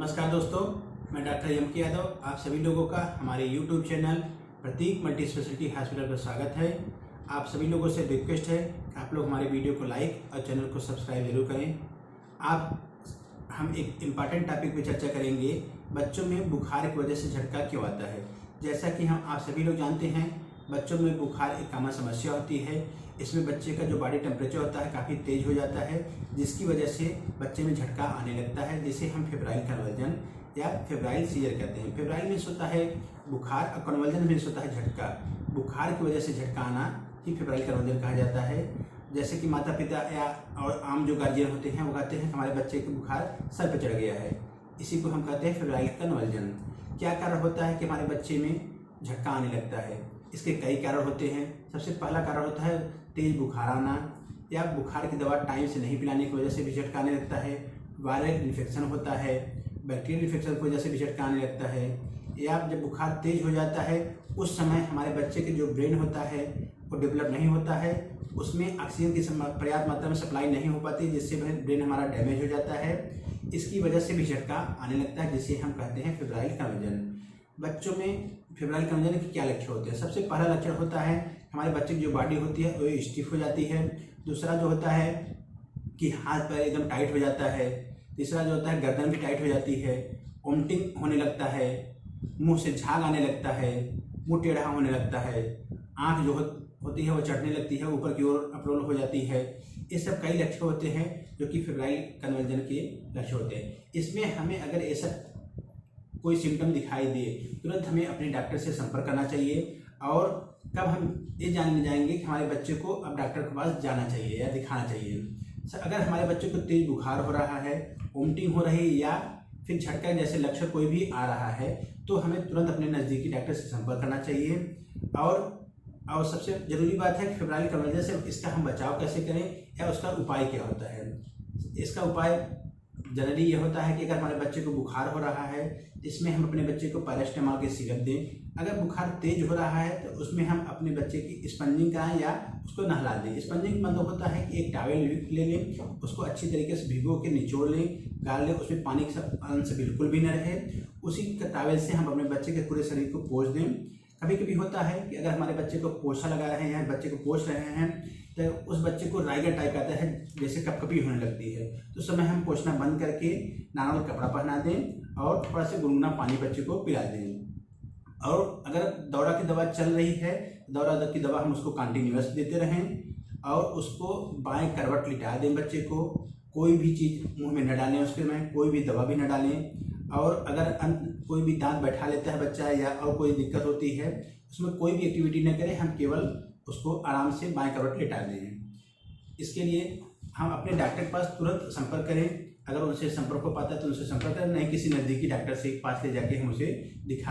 नमस्कार दोस्तों, मैं डॉक्टर एम के यादव आप सभी लोगों का हमारे यूट्यूब चैनल प्रतीक मल्टी स्पेशलिटी हॉस्पिटल पर स्वागत है। आप सभी लोगों से रिक्वेस्ट है कि आप लोग हमारे वीडियो को लाइक और चैनल को सब्सक्राइब जरूर करें। हम एक इम्पॉर्टेंट टॉपिक पे चर्चा करेंगे, बच्चों में बुखार की वजह से झटका क्यों आता है। जैसा कि आप सभी लोग जानते हैं, बच्चों में बुखार एक कॉमन समस्या होती है। इसमें बच्चे का जो बॉडी टेम्परेचर होता है काफ़ी तेज हो जाता है, जिसकी वजह से बच्चे में झटका आने लगता है, जिसे हम फेब्राइल कन्वर्जन या फेब्राइल सीजर कहते हैं। फेब्राइल मीन्स होता है बुखार और कन्वर्जन मीन्स होता है झटका। बुखार की वजह से झटका आना ही फेब्राइल कन्वर्जन कहा जाता है। जैसे कि माता पिता या और आम जो गार्जियन होते हैं वो कहते हैं हमारे बच्चे को बुखार सर पर चढ़ गया है, इसी को हम कहते हैं फेब्राइल कन्वर्जन। क्या कारण होता है कि हमारे बच्चे में झटका आने लगता है? इसके कई कारण होते हैं। सबसे पहला कारण होता है तेज बुखार आना, या बुखार की दवा टाइम से नहीं पिलाने की वजह से भी झटका आने लगता है। वायरल इन्फेक्शन होता है, बैक्टीरियल इन्फेक्शन की वजह से भी झटका आने लगता है। या जब बुखार तेज हो जाता है उस समय हमारे बच्चे के जो ब्रेन होता है वो डेवलप नहीं होता है, उसमें ऑक्सीजन की पर्याप्त मात्रा में सप्लाई नहीं हो पाती, जिससे ब्रेन हमारा डैमेज हो जाता है। इसकी वजह से भी झटका आने लगता है, जिसे हम कहते हैं फेब्राइल कन्वर्जन। बच्चों में फेब्राइल कन्वर्जन के क्या लक्षण होते हैं? सबसे पहला लक्षण होता है हमारे बच्चे की जो बॉडी होती है वो स्टिफ हो जाती है। दूसरा जो होता है कि हाथ पैर एकदम टाइट हो जाता है। तीसरा जो होता है गर्दन भी टाइट हो जाती है, वोमिटिंग होने लगता है, मुंह से झाग आने लगता है, मुंह टेढ़ा होने लगता है, आँख जो होती है वो चढ़ने लगती है, ऊपर की ओर अपरोल हो जाती है। ये सब कई लक्षण होते हैं जो कि फेब्राइल कन्वर्जन के लक्षण होते हैं। इसमें हमें अगर ऐसा कोई सिम्टम दिखाई दे तुरंत हमें अपने डॉक्टर से संपर्क करना चाहिए। और कब हम ये जानने जाएंगे कि हमारे बच्चे को अब डॉक्टर के पास जाना चाहिए या दिखाना चाहिए। अगर हमारे बच्चे को तेज बुखार हो रहा है, वोमिटिंग हो रही है या फिर झटका जैसे लक्षण कोई भी आ रहा है तो हमें तुरंत अपने नज़दीकी डॉक्टर से संपर्क करना चाहिए। और सबसे ज़रूरी बात है कि फेब्राइल कन्वर्जन से इसका हम बचाव कैसे करें या उसका उपाय क्या होता है। इसका उपाय जनरली ये होता है कि अगर हमारे बच्चे को बुखार हो रहा है इसमें हम अपने बच्चे को पैरास्टामॉल के सिरप दें। अगर बुखार तेज हो रहा है तो उसमें हम अपने बच्चे की स्पंजिंग कराएं या उसको नहला दें। स्पंजिंग मतलब होता है कि एक टॉवेल ले लें, उसको अच्छी तरीके से भिगो के निचोड़ लें, गाल लें, उसमें पानी का अंश बिल्कुल भी न रहे। उसी टॉवेल से हम अपने बच्चे के पूरे शरीर को पोंछ दें। कभी कभी होता है कि अगर हमारे बच्चे को पोछा लगा रहे हैं, बच्चे को पोंछ रहे हैं तो उस बच्चे को राइगर टाइप आता है, जैसे कपकपी होने लगती है, तो उस समय हम पोछना बंद करके नॉर्मल कपड़ा पहना दें और थोड़ा सा गुनगुना पानी बच्चे को पिला दें। और अगर दौरा की दवा चल रही है, दौरा की दवा हम उसको कंटिन्यूअस देते रहें और उसको बाएं करवट लिटा दें। बच्चे को कोई भी चीज़ मुंह में न डालें, उसके में कोई भी दवा भी न डालें। और अगर कोई भी दांत बैठा लेता है बच्चा या और कोई दिक्कत होती है उसमें कोई भी एक्टिविटी न करें, हम केवल उसको आराम से बाएं करवट लिटा दें। इसके लिए हम अपने डॉक्टर के पास तुरंत संपर्क करें। अगर उनसे संपर्क हो पाता है तो उनसे संपर्क करें, नहीं किसी नज़दीकी डॉक्टर से पास ले जाके हम उसे दिखा